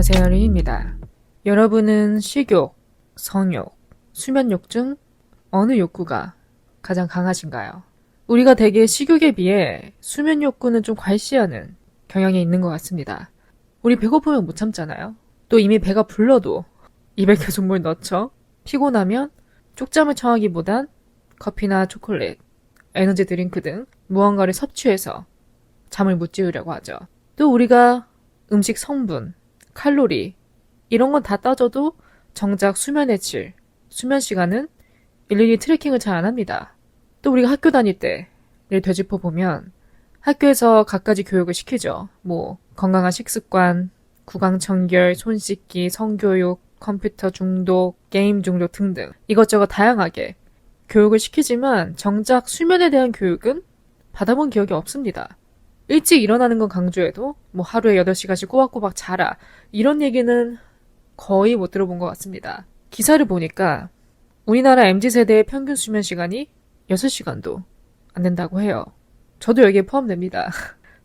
안녕하세요, 린입니다. 여러분은 식욕, 성욕, 수면욕 중 어느 욕구가 가장 강하신가요? 우리가 대개 식욕에 비해 수면 욕구는 좀 괄시하는 경향이 있는 것 같습니다. 우리 배고프면 못 참잖아요. 또 이미 배가 불러도 입에 계속 뭘 넣죠. 피곤하면 쪽잠을 청하기보단 커피나 초콜릿, 에너지 드링크 등 무언가를 섭취해서 잠을 못 지우려고 하죠. 또 우리가 음식 성분, 칼로리 이런 건 다 따져도 정작 수면의 질, 수면 시간은 일일이 트래킹을 잘 안 합니다. 또 우리가 학교 다닐 때를 되짚어 보면 학교에서 갖가지 교육을 시키죠. 건강한 식습관, 구강 청결, 손 씻기, 성교육, 컴퓨터 중독, 게임 중독 등등 이것저것 다양하게 교육을 시키지만 정작 수면에 대한 교육은 받아본 기억이 없습니다. 일찍 일어나는 건 강조해도 하루에 8시간씩 꼬박꼬박 자라 이런 얘기는 거의 못 들어본 것 같습니다. 기사를 보니까 우리나라 MZ세대의 평균 수면 시간이 6시간도 안 된다고 해요. 저도 여기에 포함됩니다.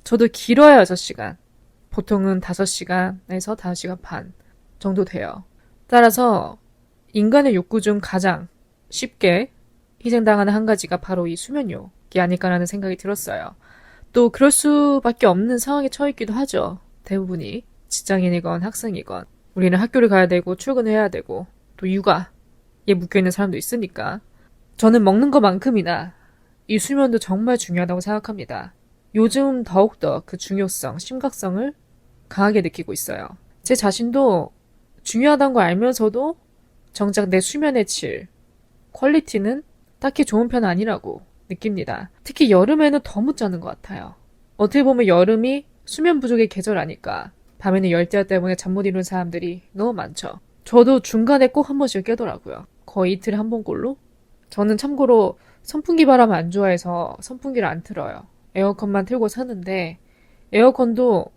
저도 길어야 6시간, 보통은 5시간에서 5시간 반 정도 돼요. 따라서 인간의 욕구 중 가장 쉽게 희생당하는 한 가지가 바로 이 수면욕이 아닐까라는 생각이 들었어요. 또 그럴 수밖에 없는 상황에 처해있기도 하죠. 대부분이 직장인이건 학생이건 우리는 학교를 가야 되고 출근해야 되고 또 육아에 묶여있는 사람도 있으니까 저는 먹는 것만큼이나 이 수면도 정말 중요하다고 생각합니다. 요즘 더욱더 그 중요성, 심각성을 강하게 느끼고 있어요. 제 자신도 중요하다는 걸 알면서도 정작 내 수면의 질, 퀄리티는 딱히 좋은 편은 아니라고 느낍니다. 특히 여름에는 더 못 자는 것 같아요. 어떻게 보면 여름이 수면 부족의 계절 아닐까. 밤에는 열대야 때문에 잠 못 이루는 사람들이 너무 많죠. 저도 중간에 꼭 한 번씩 깨더라고요. 거의 이틀에 한 번꼴로. 저는 참고로 선풍기 바람을 안 좋아해서 선풍기를 안 틀어요. 에어컨만 틀고 사는데 에어컨도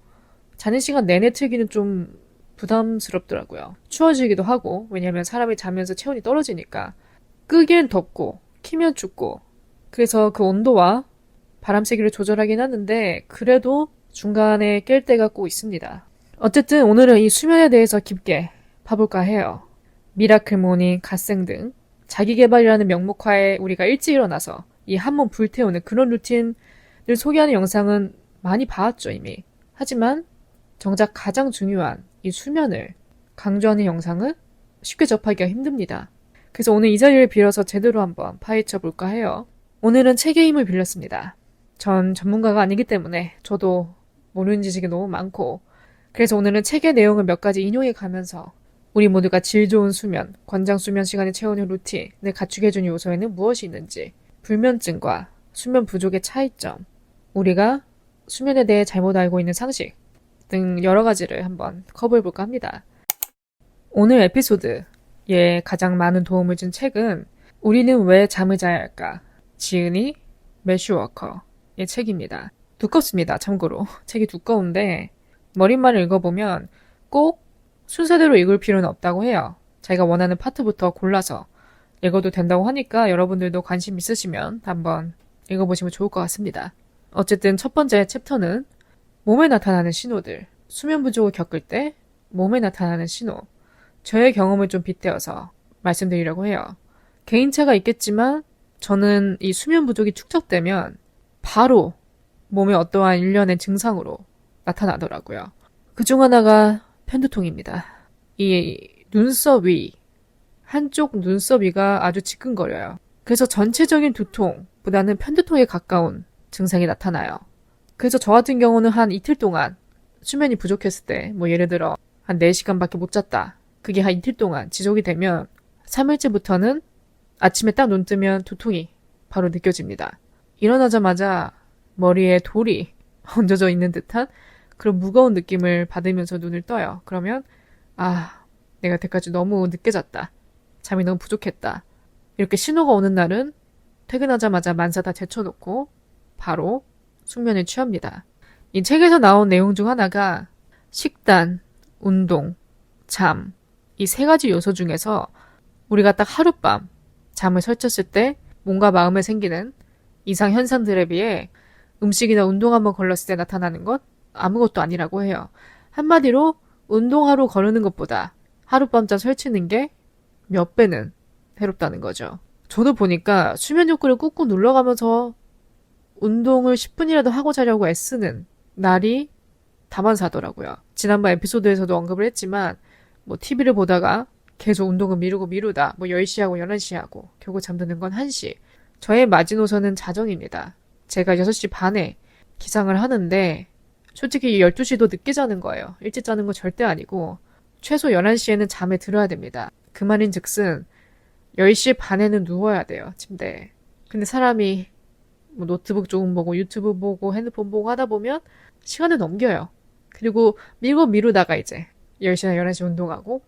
자는 시간 내내 틀기는 좀 부담스럽더라고요. 추워지기도 하고 왜냐면 사람이 자면서 체온이 떨어지니까 끄기엔 덥고 키면 춥고 그래서 그 온도와 바람 세기를 조절하긴 하는데 그래도 중간에 깰 때가 꼭 있습니다. 어쨌든 오늘은 이 수면에 대해서 깊게 봐볼까 해요. 미라클 모닝, 갓생 등 자기계발이라는 명목하에 우리가 일찍 일어나서 이 한몸 불태우는 그런 루틴을 소개하는 영상은 많이 봐왔죠 이미. 하지만 정작 가장 중요한 이 수면을 강조하는 영상은 쉽게 접하기가 힘듭니다. 그래서 오늘 이 자리를 빌어서 제대로 한번 파헤쳐 볼까 해요. 오늘은 책의 힘을 빌렸습니다. 전 전문가가 아니기 때문에 저도 모르는 지식이 너무 많고 그래서 오늘은 책의 내용을 몇 가지 인용해 가면서 우리 모두가 질 좋은 수면, 권장 수면 시간을 채우는 루틴을 갖추게 해주는 요소에는 무엇이 있는지, 불면증과 수면 부족의 차이점, 우리가 수면에 대해 잘못 알고 있는 상식 등 여러 가지를 한번 커버해 볼까 합니다. 오늘 에피소드에 가장 많은 도움을 준 책은 우리는 왜 잠을 자야 할까? 지은이 매슈워커의 책입니다. 두껍습니다. 참고로. 책이 두꺼운데 머릿말을 읽어보면 꼭 순서대로 읽을 필요는 없다고 해요. 자기가 원하는 파트부터 골라서 읽어도 된다고 하니까 여러분들도 관심 있으시면 한번 읽어보시면 좋을 것 같습니다. 어쨌든 첫 번째 챕터는 몸에 나타나는 신호들, 수면 부족을 겪을 때 몸에 나타나는 신호, 저의 경험을 좀 빗대어서 말씀드리려고 해요. 개인차가 있겠지만 저는 이 수면 부족이 축적되면 바로 몸에 어떠한 일련의 증상으로 나타나더라고요. 그중 하나가 편두통입니다. 이 눈썹 위, 한쪽 눈썹 위가 아주 지끈거려요. 그래서 전체적인 두통보다는 편두통에 가까운 증상이 나타나요. 그래서 저 같은 경우는 한 이틀 동안 수면이 부족했을 때 예를 들어 한 4시간밖에 못 잤다. 그게 한 이틀 동안 지속이 되면 3일째부터는 아침에 딱 눈 뜨면 두통이 바로 느껴집니다. 일어나자마자 머리에 돌이 얹어져 있는 듯한 그런 무거운 느낌을 받으면서 눈을 떠요. 그러면 내가 여태까지 너무 늦게 잤다. 잠이 너무 부족했다. 이렇게 신호가 오는 날은 퇴근하자마자 만사 다 제쳐놓고 바로 숙면에 취합니다. 이 책에서 나온 내용 중 하나가 식단, 운동, 잠, 이 3가지 요소 중에서 우리가 딱 하룻밤 잠을 설쳤을 때 몸과 마음에 생기는 이상 현상들에 비해 음식이나 운동 한번 걸렀을 때 나타나는 것 아무것도 아니라고 해요. 한마디로 운동하러 거르는 것보다 하룻밤잠 설치는 게 몇 배는 해롭다는 거죠. 저도 보니까 수면 욕구를 꾹꾹 눌러가면서 운동을 10분이라도 하고 자려고 애쓰는 날이 다반사더라고요. 지난번 에피소드에서도 언급을 했지만 뭐 TV를 보다가 계속 운동을 미루고 미루다 뭐 10시 하고 11시 하고 결국 잠드는 건 1시. 저의 마지노선은 자정입니다. 제가 6시 반에 기상을 하는데 솔직히 12시도 늦게 자는 거예요. 일찍 자는 건 절대 아니고 최소 11시에는 잠에 들어야 됩니다. 그 말인 즉슨 10시 반에는 누워야 돼요. 침대에. 근데 사람이 뭐 노트북 조금 보고 유튜브 보고 핸드폰 보고 하다 보면 시간을 넘겨요. 그리고 미루다가 이제 10시나 11시 운동하고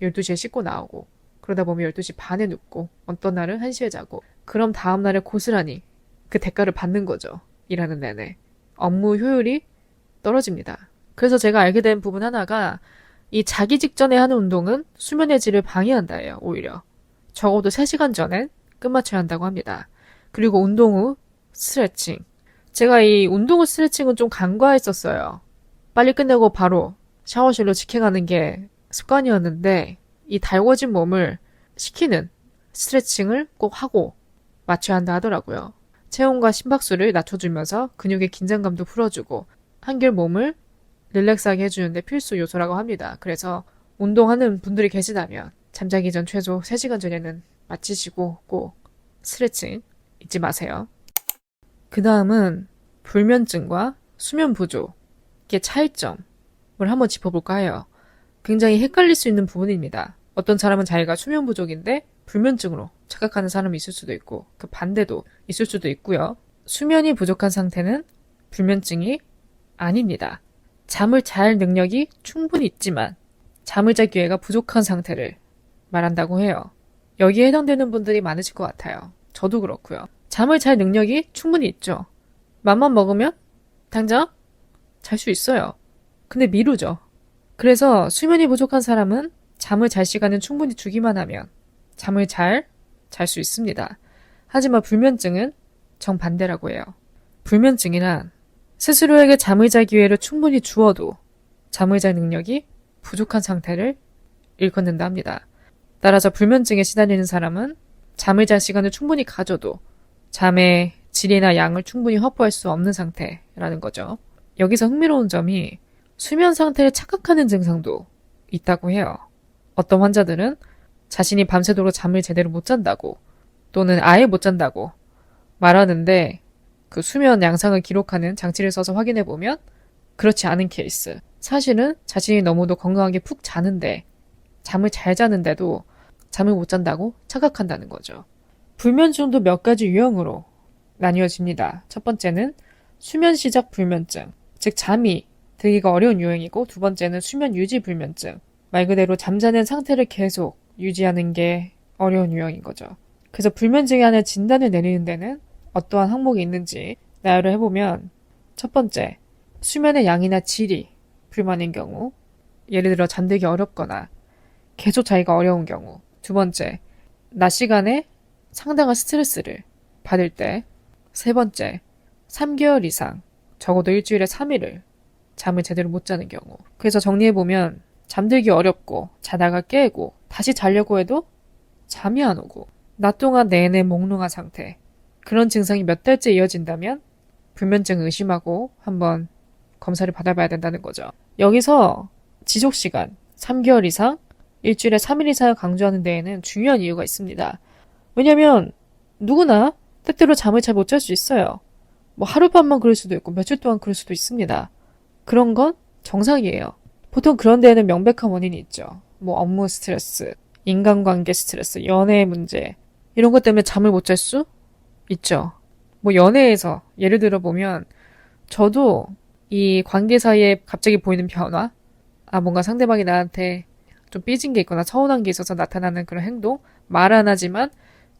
12시에 씻고 나오고 그러다 보면 12시 반에 눕고 어떤 날은 1시에 자고 그럼 다음 날에 고스란히 그 대가를 받는 거죠. 일하는 내내. 업무 효율이 떨어집니다. 그래서 제가 알게 된 부분 하나가 이 자기 직전에 하는 운동은 수면의 질을 방해한다예요. 오히려. 적어도 3시간 전엔 끝마쳐야 한다고 합니다. 그리고 운동 후 스트레칭. 제가 이 운동 후 스트레칭은 좀 간과했었어요. 빨리 끝내고 바로 샤워실로 직행하는 게 습관이었는데 이 달궈진 몸을 식히는 스트레칭을 꼭 하고 맞춰야 한다 하더라고요. 체온과 심박수를 낮춰주면서 근육의 긴장감도 풀어주고 한결 몸을 릴렉스하게 해주는데 필수 요소라고 합니다. 그래서 운동하는 분들이 계시다면 잠자기 전 최소 3시간 전에는 마치시고 꼭 스트레칭 잊지 마세요. 그 다음은 불면증과 수면 부족의 차이점을 한번 짚어볼까 해요. 굉장히 헷갈릴 수 있는 부분입니다. 어떤 사람은 자기가 수면 부족인데 불면증으로 착각하는 사람이 있을 수도 있고 그 반대도 있을 수도 있고요. 수면이 부족한 상태는 불면증이 아닙니다. 잠을 잘 능력이 충분히 있지만 잠을 잘 기회가 부족한 상태를 말한다고 해요. 여기에 해당되는 분들이 많으실 것 같아요. 저도 그렇고요. 잠을 잘 능력이 충분히 있죠. 맘만 먹으면 당장 잘 수 있어요. 근데 미루죠. 그래서 수면이 부족한 사람은 잠을 잘 시간은 충분히 주기만 하면 잠을 잘 수 있습니다. 하지만 불면증은 정반대라고 해요. 불면증이란 스스로에게 잠을 잘 기회를 충분히 주어도 잠을 잘 능력이 부족한 상태를 일컫는다 합니다. 따라서 불면증에 시달리는 사람은 잠을 잘 시간을 충분히 가져도 잠의 질이나 양을 충분히 확보할 수 없는 상태라는 거죠. 여기서 흥미로운 점이 수면 상태를 착각하는 증상도 있다고 해요. 어떤 환자들은 자신이 밤새도록 잠을 제대로 못 잔다고 또는 아예 못 잔다고 말하는데 그 수면 양상을 기록하는 장치를 써서 확인해보면 그렇지 않은 케이스. 사실은 자신이 너무도 건강하게 푹 자는데 잠을 잘 자는데도 잠을 못 잔다고 착각한다는 거죠. 불면증도 몇 가지 유형으로 나뉘어집니다. 첫 번째는 수면 시작 불면증, 즉 잠이 들기가 어려운 유형이고 두 번째는 수면 유지 불면증, 말 그대로 잠자는 상태를 계속 유지하는 게 어려운 유형인 거죠. 그래서 불면증에 관한 진단을 내리는 데는 어떠한 항목이 있는지 나열을 해보면 첫 번째, 수면의 양이나 질이 불만인 경우, 예를 들어 잠들기 어렵거나 계속 자기가 어려운 경우. 두 번째, 낮 시간에 상당한 스트레스를 받을 때. 세 번째, 3개월 이상, 적어도 일주일에 3일을 잠을 제대로 못 자는 경우. 그래서 정리해보면 잠들기 어렵고 자다가 깨고 다시 자려고 해도 잠이 안 오고 낮 동안 내내 몽롱한 상태. 그런 증상이 몇 달째 이어진다면 불면증을 의심하고 한번 검사를 받아봐야 된다는 거죠. 여기서 지속시간 3개월 이상, 일주일에 3일 이상을 강조하는 데에는 중요한 이유가 있습니다. 왜냐면 누구나 때때로 잠을 잘 못 잘 수 있어요. 뭐 하룻밤만 그럴 수도 있고 며칠 동안 그럴 수도 있습니다. 그런 건 정상이에요. 보통 그런 데에는 명백한 원인이 있죠. 뭐 업무 스트레스, 인간관계 스트레스, 연애 문제 이런 것 때문에 잠을 못 잘 수 있죠. 뭐 연애에서 예를 들어 보면 저도 이 관계 사이에 갑자기 보이는 변화, 뭔가 상대방이 나한테 좀 삐진 게 있거나 서운한 게 있어서 나타나는 그런 행동, 말 안 하지만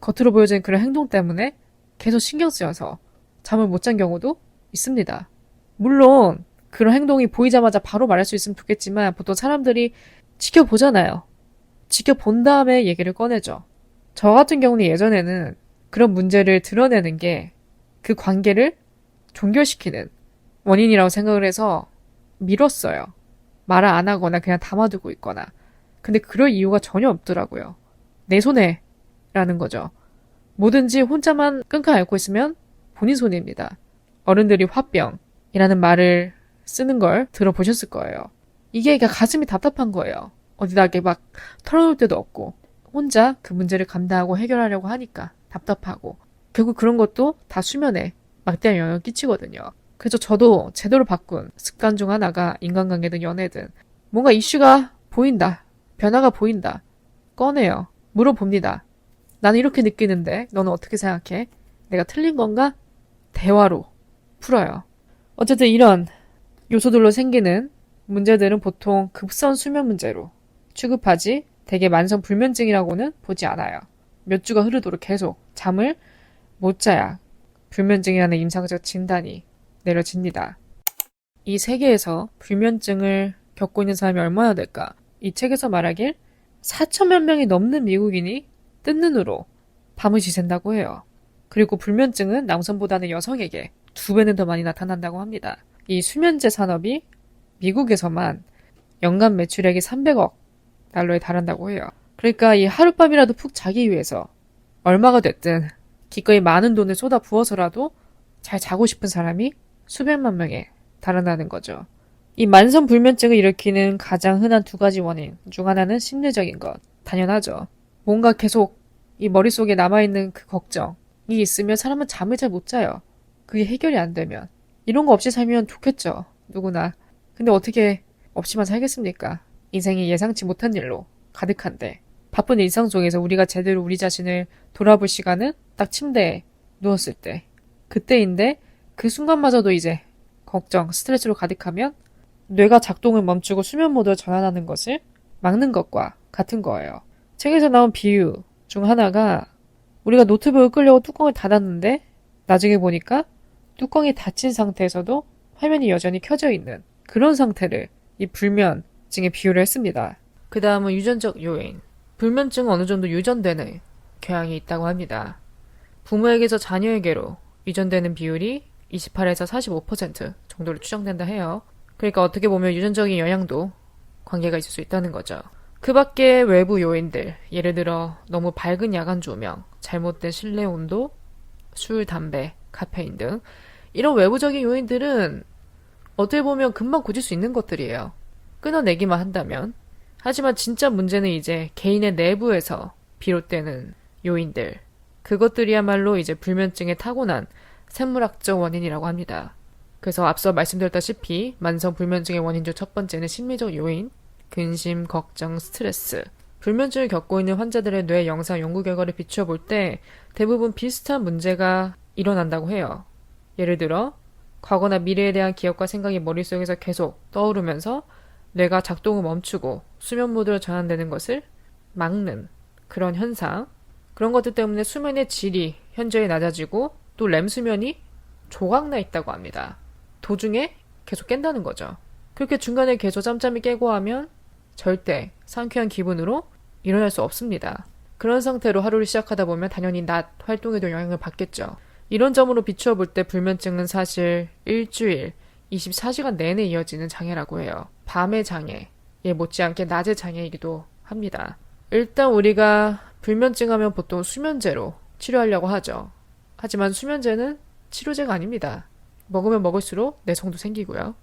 겉으로 보여지는 그런 행동 때문에 계속 신경 쓰여서 잠을 못 잔 경우도 있습니다. 물론 그런 행동이 보이자마자 바로 말할 수 있으면 좋겠지만 보통 사람들이 지켜보잖아요. 지켜본 다음에 얘기를 꺼내죠. 저 같은 경우는 예전에는 그런 문제를 드러내는 게 그 관계를 종결시키는 원인이라고 생각을 해서 미뤘어요. 말을 안 하거나 그냥 담아두고 있거나. 근데 그럴 이유가 전혀 없더라고요. 내 손에 라는 거죠. 뭐든지 혼자만 끙끙 앓고 있으면 본인 손해입니다. 어른들이 화병이라는 말을 쓰는 걸 들어보셨을 거예요. 이게 가슴이 답답한 거예요. 어디다 이렇게 막 털어놓을 데도 없고 혼자 그 문제를 감당하고 해결하려고 하니까 답답하고 결국 그런 것도 다 수면에 막대한 영향을 끼치거든요. 그래서 저도 제대로 바꾼 습관 중 하나가 인간관계든 연애든 뭔가 이슈가 보인다. 변화가 보인다. 꺼내요. 물어봅니다. 나는 이렇게 느끼는데 너는 어떻게 생각해? 내가 틀린 건가? 대화로 풀어요. 어쨌든 이런 요소들로 생기는 문제들은 보통 급성 수면 문제로 취급하지 대개 만성 불면증이라고는 보지 않아요. 몇 주가 흐르도록 계속 잠을 못 자야 불면증이라는 임상적 진단이 내려집니다. 이 세계에서 불면증을 겪고 있는 사람이 얼마나 될까? 이 책에서 말하길 4천만 명이 넘는 미국인이 뜬 눈으로 밤을 지샌다고 해요. 그리고 불면증은 남성보다는 여성에게 2배는 더 많이 나타난다고 합니다. 이 수면제 산업이 미국에서만 연간 매출액이 300억 달러에 달한다고 해요. 그러니까 이 하룻밤이라도 푹 자기 위해서 얼마가 됐든 기꺼이 많은 돈을 쏟아 부어서라도 잘 자고 싶은 사람이 수백만 명에 달한다는 거죠. 이 만성 불면증을 일으키는 가장 흔한 2가지 원인 중 하나는 심리적인 것. 당연하죠. 뭔가 계속 이 머릿속에 남아있는 그 걱정이 있으면 사람은 잠을 잘 못 자요. 그게 해결이 안 되면. 이런 거 없이 살면 좋겠죠. 누구나. 근데 어떻게 없이만 살겠습니까? 인생이 예상치 못한 일로 가득한데. 바쁜 일상 속에서 우리가 제대로 우리 자신을 돌아볼 시간은 딱 침대에 누웠을 때. 그때인데 그 순간마저도 이제 걱정, 스트레스로 가득하면 뇌가 작동을 멈추고 수면 모드로 전환하는 것을 막는 것과 같은 거예요. 책에서 나온 비유 중 하나가 우리가 노트북을 끄려고 뚜껑을 닫았는데 나중에 보니까 뚜껑이 닫힌 상태에서도 화면이 여전히 켜져 있는 그런 상태를 이 불면증에 비유를 했습니다. 그 다음은 유전적 요인. 불면증은 어느 정도 유전되는 경향이 있다고 합니다. 부모에게서 자녀에게로 유전되는 비율이 28에서 45% 정도로 추정된다 해요. 그러니까 어떻게 보면 유전적인 영향도 관계가 있을 수 있다는 거죠. 그 밖에 외부 요인들, 예를 들어 너무 밝은 야간 조명, 잘못된 실내 온도, 술, 담배, 카페인 등 이런 외부적인 요인들은 어떻게 보면 금방 고칠 수 있는 것들이에요. 끊어내기만 한다면. 하지만 진짜 문제는 이제 개인의 내부에서 비롯되는 요인들. 그것들이야말로 이제 불면증의 타고난 생물학적 원인이라고 합니다. 그래서 앞서 말씀드렸다시피 만성 불면증의 원인 중 첫 번째는 심리적 요인, 근심, 걱정, 스트레스. 불면증을 겪고 있는 환자들의 뇌 영상 연구 결과를 비추어 볼 때 대부분 비슷한 문제가 일어난다고 해요. 예를 들어 과거나 미래에 대한 기억과 생각이 머릿속에서 계속 떠오르면서 뇌가 작동을 멈추고 수면 모드로 전환되는 것을 막는 그런 현상. 그런 것들 때문에 수면의 질이 현저히 낮아지고 또 렘 수면이 조각나 있다고 합니다. 도중에 계속 깬다는 거죠. 그렇게 중간에 계속 짬짬이 깨고 하면 절대 상쾌한 기분으로 일어날 수 없습니다. 그런 상태로 하루를 시작하다 보면 당연히 낮 활동에도 영향을 받겠죠. 이런 점으로 비추어 볼 때 불면증은 사실 일주일 24시간 내내 이어지는 장애라고 해요. 밤의 장애에 못지않게 낮의 장애이기도 합니다. 일단 우리가 불면증 하면 보통 수면제로 치료하려고 하죠. 하지만 수면제는 치료제가 아닙니다. 먹으면 먹을수록 내성도 생기고요.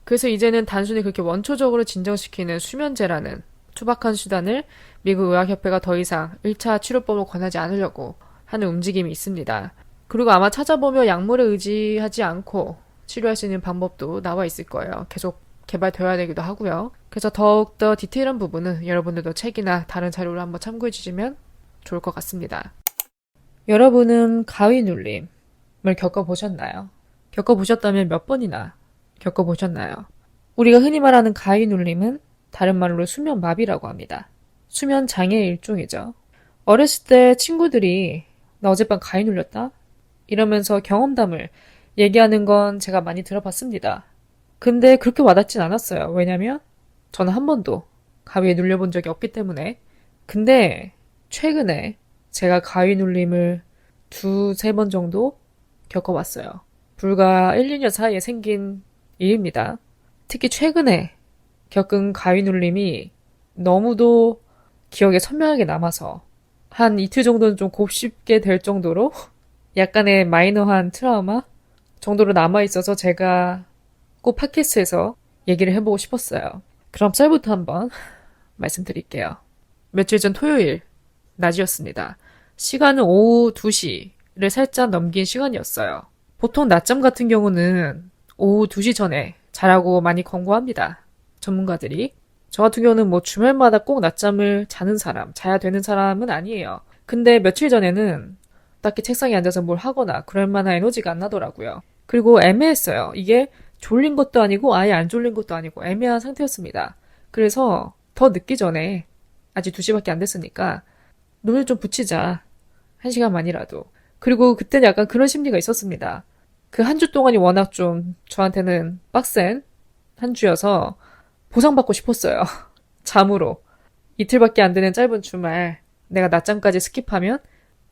그래서 이제는 단순히 그렇게 원초적으로 진정시키는 수면제라는 투박한 수단을 미국 의학협회가 더 이상 1차 치료법을 권하지 않으려고 하는 움직임이 있습니다. 그리고 아마 찾아보면 약물에 의지하지 않고 치료할 수 있는 방법도 나와 있을 거예요. 계속 개발되어야 되기도 하고요. 그래서 더욱더 디테일한 부분은 여러분들도 책이나 다른 자료를 한번 참고해 주시면 좋을 것 같습니다. 여러분은 가위 눌림을 겪어보셨나요? 겪어보셨다면 몇 번이나 겪어보셨나요? 우리가 흔히 말하는 가위 눌림은 다른 말로 수면 마비라고 합니다. 수면 장애의 일종이죠. 어렸을 때 친구들이 나 어젯밤 가위 눌렸다? 이러면서 경험담을 얘기하는 건 제가 많이 들어봤습니다. 근데 그렇게 와닿진 않았어요. 왜냐면 저는 한 번도 가위에 눌려본 적이 없기 때문에. 근데 최근에 제가 가위 눌림을 2-3번 정도 겪어봤어요. 불과 1-2년 사이에 생긴 일입니다. 특히 최근에 겪은 가위 눌림이 너무도 기억에 선명하게 남아서 한 이틀 정도는 좀 곱씹게 될 정도로 약간의 마이너한 트라우마 정도로 남아있어서 제가 꼭 팟캐스트에서 얘기를 해보고 싶었어요. 그럼 썰부터 한번 말씀드릴게요. 며칠 전 토요일 낮이었습니다. 시간은 오후 2시를 살짝 넘긴 시간이었어요. 보통 낮잠 같은 경우는 오후 2시 전에 자라고 많이 권고합니다. 전문가들이. 저 같은 경우는 뭐 주말마다 꼭 낮잠을 자는 사람, 자야 되는 사람은 아니에요. 근데 며칠 전에는 딱히 책상에 앉아서 뭘 하거나 그럴 만한 에너지가 안 나더라고요. 그리고 애매했어요. 이게 졸린 것도 아니고 아예 안 졸린 것도 아니고 애매한 상태였습니다. 그래서 더 늦기 전에 아직 2시밖에 안 됐으니까 눈을 좀 붙이자. 1시간만이라도. 그리고 그때는 약간 그런 심리가 있었습니다. 그 한 주 동안이 워낙 좀 저한테는 빡센 한 주여서 보상받고 싶었어요. 잠으로. 이틀밖에 안 되는 짧은 주말 내가 낮잠까지 스킵하면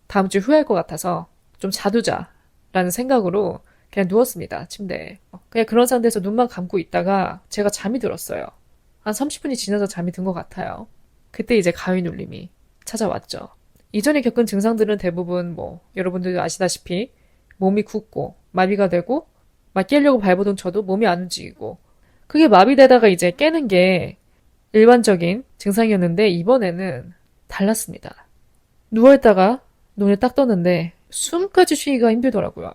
다음 주 후회할 것 같아서 좀 자두자라는 생각으로 그냥 누웠습니다. 침대에. 그냥 그런 상태에서 눈만 감고 있다가 제가 잠이 들었어요. 한 30분이 지나서 잠이 든 것 같아요. 그때 이제 가위 눌림이 찾아왔죠. 이전에 겪은 증상들은 대부분 뭐 여러분들도 아시다시피 몸이 굳고 마비가 되고 막 깨려고 발버둥 쳐도 몸이 안 움직이고 그게 마비되다가 이제 깨는 게 일반적인 증상이었는데 이번에는 달랐습니다. 누워있다가 눈을 딱 떴는데 숨까지 쉬기가 힘들더라고요.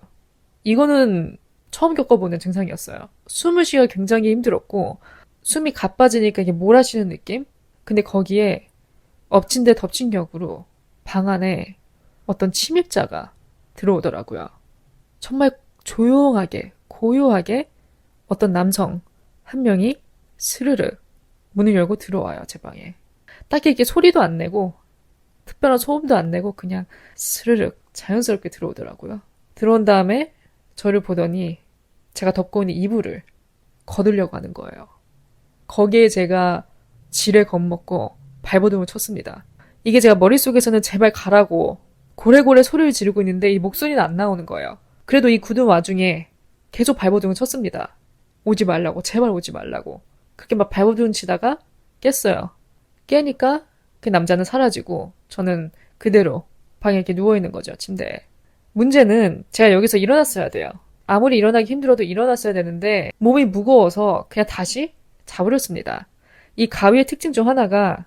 이거는 처음 겪어보는 증상이었어요. 숨을 쉬기가 굉장히 힘들었고 숨이 가빠지니까 이게 몰아쉬는 느낌? 근데 거기에 엎친 데 덮친 격으로 방 안에 어떤 침입자가 들어오더라고요. 정말 조용하게, 고요하게 어떤 남성 한 명이 스르르 문을 열고 들어와요, 제 방에. 딱히 이렇게 소리도 안 내고, 특별한 소음도 안 내고, 그냥 스르륵 자연스럽게 들어오더라고요. 들어온 다음에 저를 보더니 제가 덮고 있는 이불을 거두려고 하는 거예요. 거기에 제가 지레 겁먹고 발버둥을 쳤습니다. 이게 제가 머릿속에서는 제발 가라고 고래고래 소리를 지르고 있는데 이 목소리는 안 나오는 거예요. 그래도 이 굳은 와중에 계속 발버둥을 쳤습니다. 오지 말라고, 제발 오지 말라고. 그렇게 막 발버둥 치다가 깼어요. 깨니까 그 남자는 사라지고 저는 그대로 방에 이렇게 누워있는 거죠, 침대에. 문제는 제가 여기서 일어났어야 돼요. 아무리 일어나기 힘들어도 일어났어야 되는데 몸이 무거워서 그냥 다시 자버렸습니다. 이 가위의 특징 중 하나가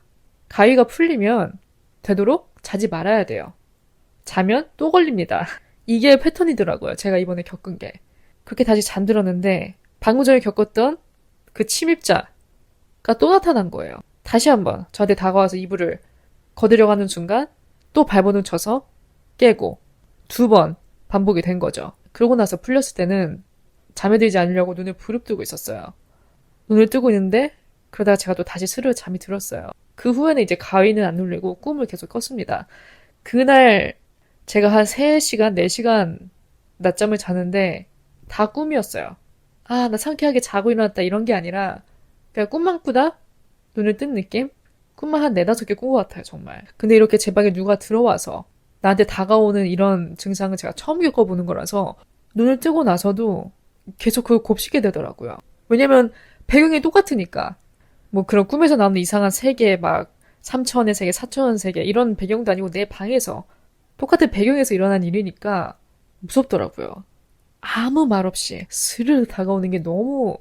가위가 풀리면 되도록 자지 말아야 돼요. 자면 또 걸립니다. 이게 패턴이더라고요. 제가 이번에 겪은 게. 그렇게 다시 잠들었는데 방금 전에 겪었던 그 침입자가 또 나타난 거예요. 다시 한번 저한테 다가와서 이불을 거두려고 하는 순간 또 발버둥 쳐서 깨고 2번 반복이 된 거죠. 그러고 나서 풀렸을 때는 잠에 들지 않으려고 눈을 부릅뜨고 있었어요. 눈을 뜨고 있는데 그러다가 제가 또 다시 스르르 잠이 들었어요. 그 후에는 이제 가위는 안 눌리고 꿈을 계속 꿨습니다. 그날 제가 한 3시간, 4시간 낮잠을 자는데 다 꿈이었어요. 아, 나 상쾌하게 자고 일어났다 이런 게 아니라 그냥 꿈만 꾸다 눈을 뜬 느낌? 꿈만 한 4-5개 꾼 것 같아요, 정말. 근데 이렇게 제 방에 누가 들어와서 나한테 다가오는 이런 증상은 제가 처음 겪어보는 거라서 눈을 뜨고 나서도 계속 그걸 곱씹게 되더라고요. 왜냐면 배경이 똑같으니까. 뭐 그런 꿈에서 나오는 이상한 세계, 막 3차원의 세계, 4차원 세계 이런 배경도 아니고 내 방에서 똑같은 배경에서 일어난 일이니까 무섭더라고요. 아무 말 없이 스르르 다가오는 게 너무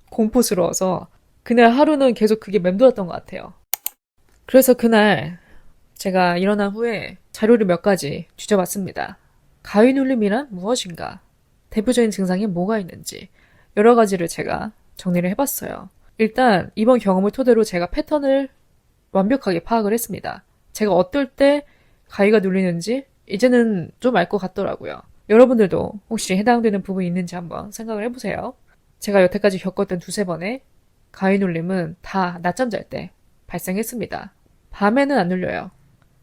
공포스러워서 그날 하루는 계속 그게 맴돌았던 것 같아요. 그래서 그날 제가 일어난 후에 자료를 몇 가지 뒤져봤습니다. 가위 눌림이란 무엇인가? 대표적인 증상이 뭐가 있는지 여러 가지를 제가 정리를 해봤어요. 일단 이번 경험을 토대로 제가 패턴을 완벽하게 파악을 했습니다. 제가 어떨 때 가위가 눌리는지 이제는 좀 알 것 같더라고요. 여러분들도 혹시 해당되는 부분이 있는지 한번 생각을 해보세요. 제가 여태까지 겪었던 2-3번의 가위 눌림은 다 낮잠 잘 때 발생했습니다. 밤에는 안 눌려요.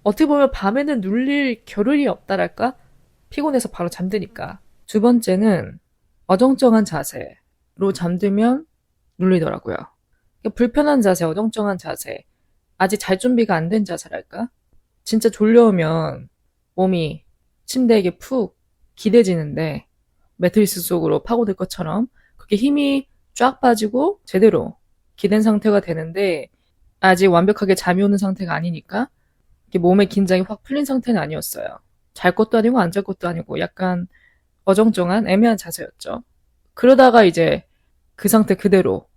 어떻게 보면 밤에는 눌릴 겨를이 없다랄까? 피곤해서 바로 잠드니까. 2번째는 어정쩡한 자세로 잠들면 눌리더라고요. 불편한 자세, 어정쩡한 자세, 아직 잘 준비가 안 된 자세랄까? 진짜 졸려오면 몸이 침대에게 푹 기대지는데 매트리스 속으로 파고들 것처럼 그렇게 힘이 쫙 빠지고 제대로 기댄 상태가 되는데 아직 완벽하게 잠이 오는 상태가 아니니까 이게 몸의 긴장이 확 풀린 상태는 아니었어요. 잘 것도 아니고 안 잘 것도 아니고 약간 어정쩡한 애매한 자세였죠. 그러다가 이제 그 상태 그대로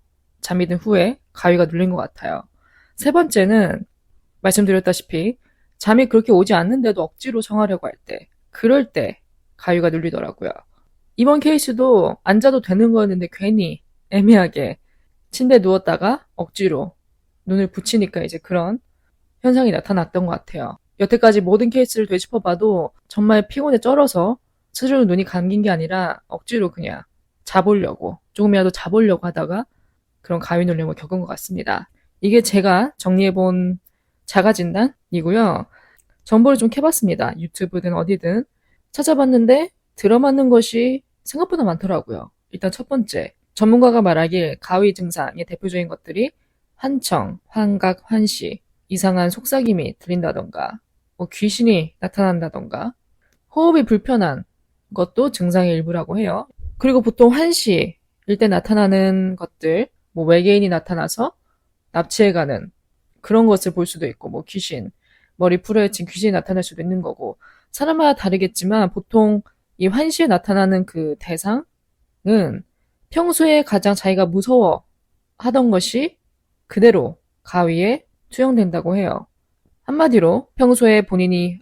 잠이 든 후에 가위가 눌린 것 같아요. 세 번째는 말씀드렸다시피 잠이 그렇게 오지 않는데도 억지로 청하려고 할 때, 그럴 때 가위가 눌리더라고요. 이번 케이스도 앉아도 되는 거였는데 괜히 애매하게 침대에 누웠다가 억지로 눈을 붙이니까 이제 그런 현상이 나타났던 것 같아요. 여태까지 모든 케이스를 되짚어봐도 정말 피곤에 쩔어서 스스로 눈이 감긴 게 아니라 억지로 그냥 자보려고, 조금이라도 자보려고 하다가 그런 가위 눌림을 겪은 것 같습니다. 이게 제가 정리해본 자가진단이고요. 정보를 좀 캐봤습니다. 유튜브든 어디든 찾아봤는데 들어맞는 것이 생각보다 많더라고요. 일단 첫 번째, 전문가가 말하길 가위 증상의 대표적인 것들이 환청, 환각, 환시, 이상한 속삭임이 들린다던가, 귀신이 나타난다던가, 호흡이 불편한 것도 증상의 일부라고 해요. 그리고 보통 환시일 때 나타나는 것들, 외계인이 나타나서 납치해가는 그런 것을 볼 수도 있고, 귀신, 머리 풀어헤친 귀신이 나타날 수도 있는 거고, 사람마다 다르겠지만 보통 이 환시에 나타나는 그 대상은 평소에 가장 자기가 무서워 하던 것이 그대로 가위에 투영된다고 해요. 한마디로 평소에 본인이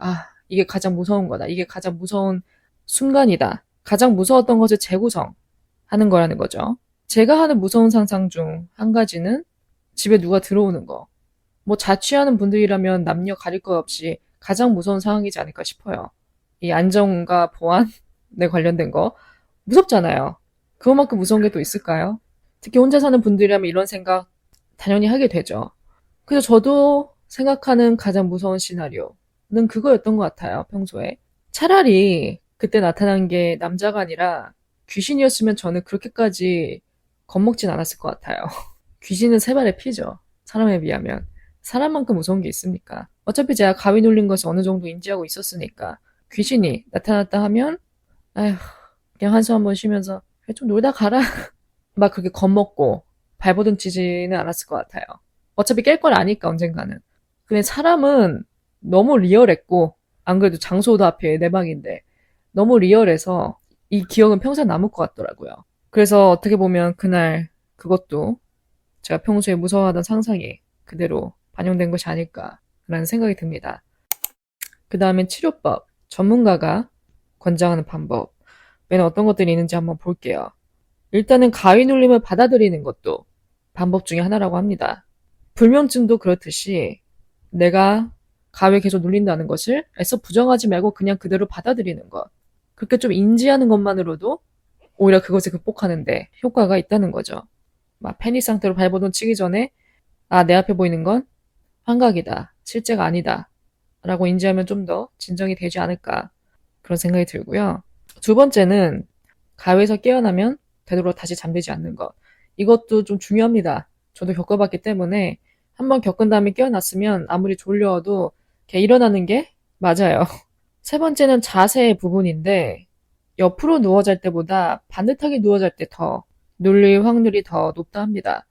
이게 가장 무서운 거다. 이게 가장 무서운 순간이다. 가장 무서웠던 것을 재구성하는 거라는 거죠. 제가 하는 무서운 상상 중 한 가지는 집에 누가 들어오는 거. 자취하는 분들이라면 남녀 가릴 것 없이 가장 무서운 상황이지 않을까 싶어요. 이 안정과 보안에 관련된 거. 무섭잖아요. 그것만큼 무서운 게 또 있을까요? 특히 혼자 사는 분들이라면 이런 생각 당연히 하게 되죠. 그래서 저도 생각하는 가장 무서운 시나리오는 그거였던 것 같아요, 평소에. 차라리 그때 나타난 게 남자가 아니라 귀신이었으면 저는 그렇게까지 겁먹진 않았을 것 같아요. 귀신은 세 발의 피죠. 사람에 비하면. 사람만큼 무서운 게 있습니까? 어차피 제가 가위 눌린 것을 어느 정도 인지하고 있었으니까 귀신이 나타났다 하면 아휴 그냥 한숨 한번 쉬면서 좀 놀다 가라 막 그렇게 겁먹고 발버둥치지는 않았을 것 같아요. 어차피 깰 걸 아니까 언젠가는. 근데 사람은 너무 리얼했고 안 그래도 장소도 하필 내 방인데 너무 리얼해서 이 기억은 평생 남을 것 같더라고요. 그래서 어떻게 보면 그날 그것도 제가 평소에 무서워하던 상상이 그대로 반영된 것이 아닐까라는 생각이 듭니다. 그 다음엔 치료법, 전문가가 권장하는 방법, 맨 어떤 것들이 있는지 한번 볼게요. 일단은 가위 눌림을 받아들이는 것도 방법 중에 하나라고 합니다. 불면증도 그렇듯이 내가 가위에 계속 눌린다는 것을 애써 부정하지 말고 그냥 그대로 받아들이는 것. 그렇게 좀 인지하는 것만으로도 오히려 그것을 극복하는데 효과가 있다는 거죠. 막 패닉 상태로 발버둥 치기 전에 내 앞에 보이는 건 환각이다. 실제가 아니다. 라고 인지하면 좀 더 진정이 되지 않을까 그런 생각이 들고요. 두 번째는 가위에서 깨어나면 되도록 다시 잠들지 않는 것. 이것도 좀 중요합니다. 저도 겪어봤기 때문에 한번 겪은 다음에 깨어났으면 아무리 졸려도 이렇게 일어나는 게 맞아요. 세 번째는 자세의 부분인데 옆으로 누워 잘 때보다 반듯하게 누워 잘 때 더 눌릴 확률이 더 높다 합니다.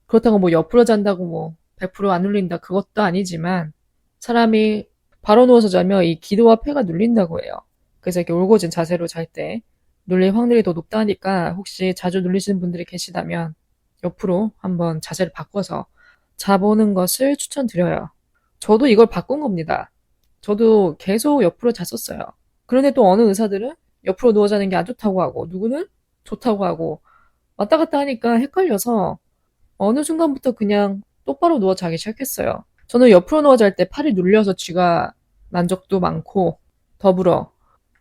그렇다고 옆으로 잔다고 100%안 눌린다 그것도 아니지만 사람이 바로 누워서 자면 이 기도와 폐가 눌린다고 해요. 그래서 이렇게 올고진 자세로 잘 때 눌릴 확률이 더 높다 하니까 혹시 자주 눌리시는 분들이 계시다면 옆으로 한번 자세를 바꿔서 자보는 것을 추천드려요. 저도 이걸 바꾼 겁니다. 저도 계속 옆으로 잤었어요. 그런데 또 어느 의사들은 옆으로 누워 자는 게 안 좋다고 하고 누구는 좋다고 하고 왔다 갔다 하니까 헷갈려서 어느 순간부터 그냥 똑바로 누워 자기 시작했어요. 저는 옆으로 누워 잘 때 팔이 눌려서 쥐가 난 적도 많고 더불어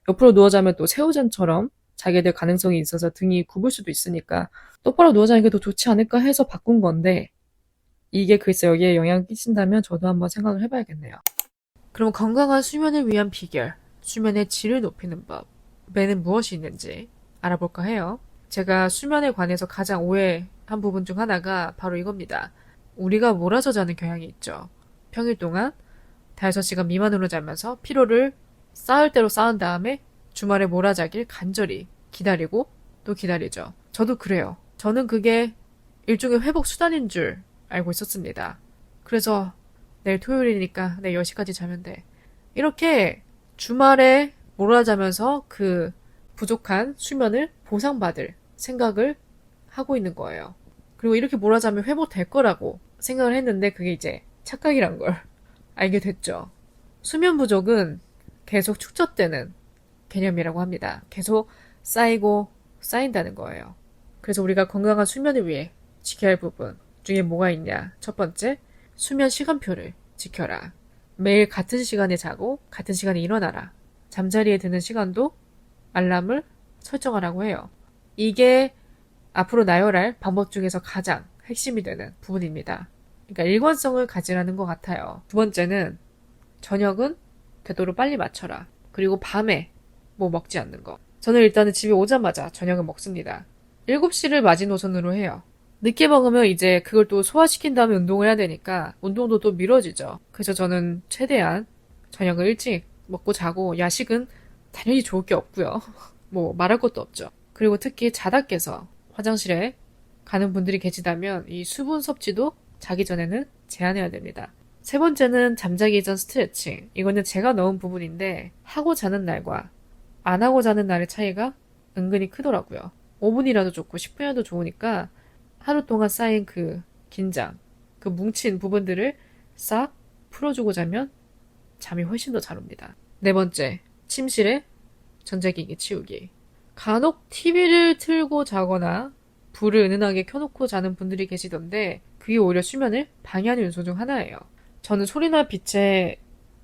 옆으로 누워 자면 또 새우전처럼 자게 될 가능성이 있어서 등이 굽을 수도 있으니까 똑바로 누워 자는 게 더 좋지 않을까 해서 바꾼 건데 이게 글쎄 여기에 영향을 끼친다면 저도 한번 생각을 해봐야겠네요. 그럼 건강한 수면을 위한 비결, 수면의 질을 높이는 법에는 무엇이 있는지 알아볼까 해요. 제가 수면에 관해서 가장 오해한 부분 중 하나가 바로 이겁니다. 우리가 몰아서 자는 경향이 있죠. 평일 동안 5시간 미만으로 자면서 피로를 쌓을 대로 쌓은 다음에 주말에 몰아자길 간절히 기다리고 또 기다리죠. 저도 그래요. 저는 그게 일종의 회복 수단인 줄 알고 있었습니다. 그래서 내일 토요일이니까 내일 10시까지 자면 돼. 이렇게 주말에 몰아자면서 그 부족한 수면을 보상받을 생각을 하고 있는 거예요. 그리고 이렇게 몰아자면 회복될 거라고 생각을 했는데 그게 이제 착각이란 걸 알게 됐죠. 수면 부족은 계속 축적되는 개념이라고 합니다. 계속 쌓이고 쌓인다는 거예요. 그래서 우리가 건강한 수면을 위해 지켜야 할 부분 중에 뭐가 있냐? 첫 번째, 수면 시간표를 지켜라. 매일 같은 시간에 자고 같은 시간에 일어나라. 잠자리에 드는 시간도 알람을 설정하라고 해요. 이게 앞으로 나열할 방법 중에서 가장 핵심이 되는 부분입니다. 그러니까 일관성을 가지라는 것 같아요. 두 번째는 저녁은 되도록 빨리 맞춰라. 그리고 밤에 뭐 먹지 않는 거. 저는 일단은 집에 오자마자 저녁을 먹습니다. 7시를 마지노선으로 해요. 늦게 먹으면 이제 그걸 또 소화시킨 다음에 운동을 해야 되니까 운동도 또 미뤄지죠. 그래서 저는 최대한 저녁을 일찍 먹고 자고 야식은 당연히 좋을 게 없고요. 뭐 말할 것도 없죠. 그리고 특히 자다 깨서 화장실에 가는 분들이 계시다면 이 수분 섭취도 자기 전에는 제한해야 됩니다. 세 번째는 잠자기 전 스트레칭. 이거는 제가 넣은 부분인데 하고 자는 날과 안 하고 자는 날의 차이가 은근히 크더라고요. 5분이라도 좋고 10분이라도 좋으니까 하루 동안 쌓인 그 긴장, 그 뭉친 부분들을 싹 풀어주고 자면 잠이 훨씬 더 잘 옵니다. 네 번째, 침실에 전자기기 치우기. 간혹 TV를 틀고 자거나 불을 은은하게 켜놓고 자는 분들이 계시던데 그게 오히려 수면을 방해하는 요소 중 하나예요. 저는 소리나 빛에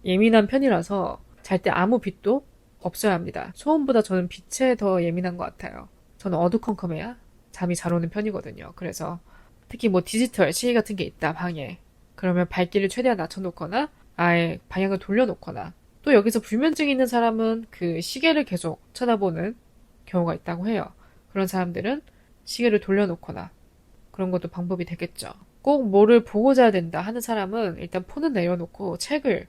예민한 편이라서 잘 때 아무 빛도 없어야 합니다. 소음보다 저는 빛에 더 예민한 것 같아요. 저는 어두컴컴해야 잠이 잘 오는 편이거든요. 그래서 특히 뭐 디지털 시계 같은 게 있다 방에 그러면 밝기를 최대한 낮춰놓거나 아예 방향을 돌려놓거나 또 여기서 불면증이 있는 사람은 그 시계를 계속 쳐다보는 경우가 있다고 해요. 그런 사람들은 시계를 돌려놓거나 그런 것도 방법이 되겠죠. 꼭 뭐를 보고 자야 된다 하는 사람은 일단 폰은 내려놓고 책을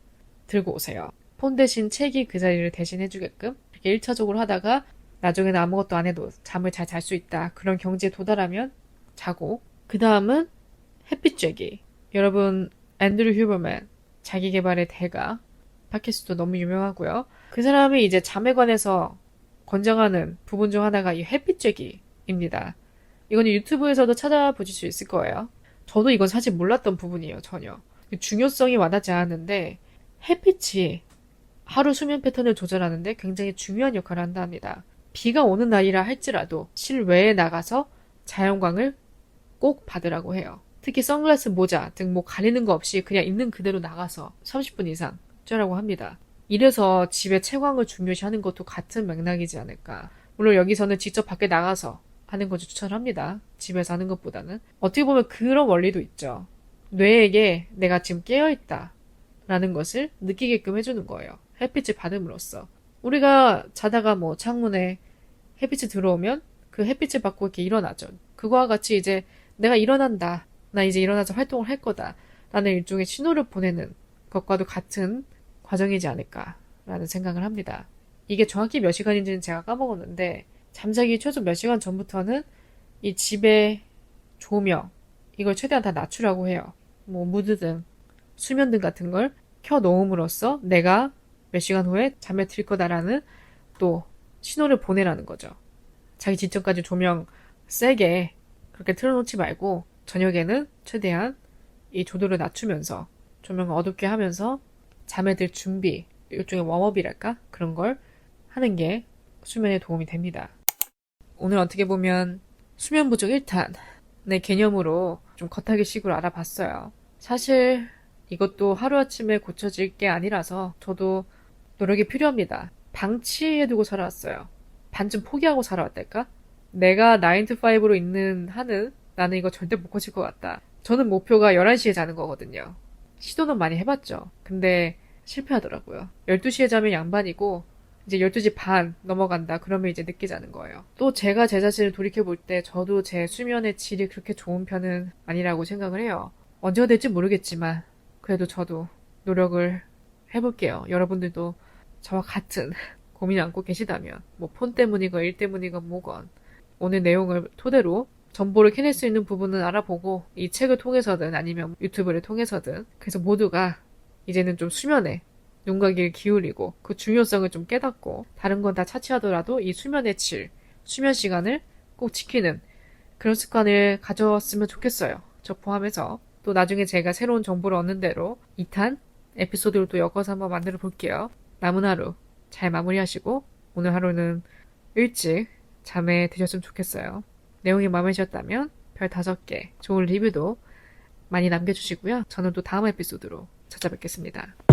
들고 오세요. 폰 대신 책이 그 자리를 대신해주게끔 이렇게 1차적으로 하다가 나중에는 아무것도 안 해도 잠을 잘 잘 수 있다. 그런 경지에 도달하면 자고 그 다음은 햇빛 쬐기. 여러분 앤드류 휴버맨 자기계발의 대가 팟캐스트도 너무 유명하고요. 그 사람이 이제 잠에 관해서 권장하는 부분 중 하나가 이 햇빛 쬐기입니다. 이거는 유튜브에서도 찾아보실 수 있을 거예요. 저도 이건 사실 몰랐던 부분이에요. 전혀. 중요성이 와닿지 않았는데 햇빛이 하루 수면 패턴을 조절하는데 굉장히 중요한 역할을 한다 합니다. 비가 오는 날이라 할지라도 실외에 나가서 자연광을 꼭 받으라고 해요. 특히 선글라스, 모자 등 뭐 가리는 거 없이 그냥 있는 그대로 나가서 30분 이상 쬐라고 합니다. 이래서 집에 채광을 중요시하는 것도 같은 맥락이지 않을까. 물론 여기서는 직접 밖에 나가서 하는 것을 추천합니다. 집에서 하는 것보다는. 어떻게 보면 그런 원리도 있죠. 뇌에게 내가 지금 깨어있다 라는 것을 느끼게끔 해주는 거예요. 햇빛을 받음으로써. 우리가 자다가 뭐 창문에 햇빛이 들어오면 그 햇빛을 받고 이렇게 일어나죠. 그거와 같이 이제 내가 일어난다. 나 이제 일어나서 활동을 할 거다. 라는 일종의 신호를 보내는 것과도 같은 과정이지 않을까라는 생각을 합니다. 이게 정확히 몇 시간인지는 제가 까먹었는데 잠자기 최소 몇 시간 전부터는 이 집의 조명 이걸 최대한 다 낮추라고 해요. 뭐 무드등, 수면등 같은 걸 켜놓음으로써 내가 몇 시간 후에 잠에 들 거다라는 또 신호를 보내라는 거죠. 자기 직전까지 조명 세게 그렇게 틀어놓지 말고 저녁에는 최대한 이 조도를 낮추면서 조명을 어둡게 하면서 잠에 들 준비, 일종의 웜업이랄까? 그런 걸 하는 게 수면에 도움이 됩니다. 오늘 어떻게 보면 수면 부족 1탄의 개념으로 좀 겉핥기식으로 알아봤어요. 사실 이것도 하루아침에 고쳐질 게 아니라서 저도 노력이 필요합니다. 방치해두고 살아왔어요. 반쯤 포기하고 살아왔달까? 내가 9to5로 있는 한은 나는 이거 절대 못 고칠 것 같다. 저는 목표가 11시에 자는 거거든요. 시도는 많이 해봤죠. 근데 실패하더라고요. 12시에 자면 양반이고 이제 12시 반 넘어간다. 그러면 이제 늦게 자는 거예요. 또 제가 제 자신을 돌이켜볼 때 저도 제 수면의 질이 그렇게 좋은 편은 아니라고 생각을 해요. 언제가 될지 모르겠지만 그래도 저도 노력을 해볼게요. 여러분들도 저와 같은 고민 안고 계시다면 뭐 폰 때문이건 일 때문이건 뭐건 오늘 내용을 토대로 정보를 캐낼 수 있는 부분은 알아보고 이 책을 통해서든 아니면 유튜브를 통해서든 그래서 모두가 이제는 좀 수면에 눈과 귀를 기울이고 그 중요성을 좀 깨닫고 다른 건 다 차치하더라도 이 수면의 질, 수면 시간을 꼭 지키는 그런 습관을 가졌으면 좋겠어요. 저 포함해서. 또 나중에 제가 새로운 정보를 얻는 대로 2탄 에피소드를 또 엮어서 한번 만들어 볼게요. 남은 하루 잘 마무리하시고 오늘 하루는 일찍 잠에 드셨으면 좋겠어요. 내용이 마음에 드셨다면 별 5개 좋은 리뷰도 많이 남겨주시고요. 저는 또 다음 에피소드로 찾아뵙겠습니다.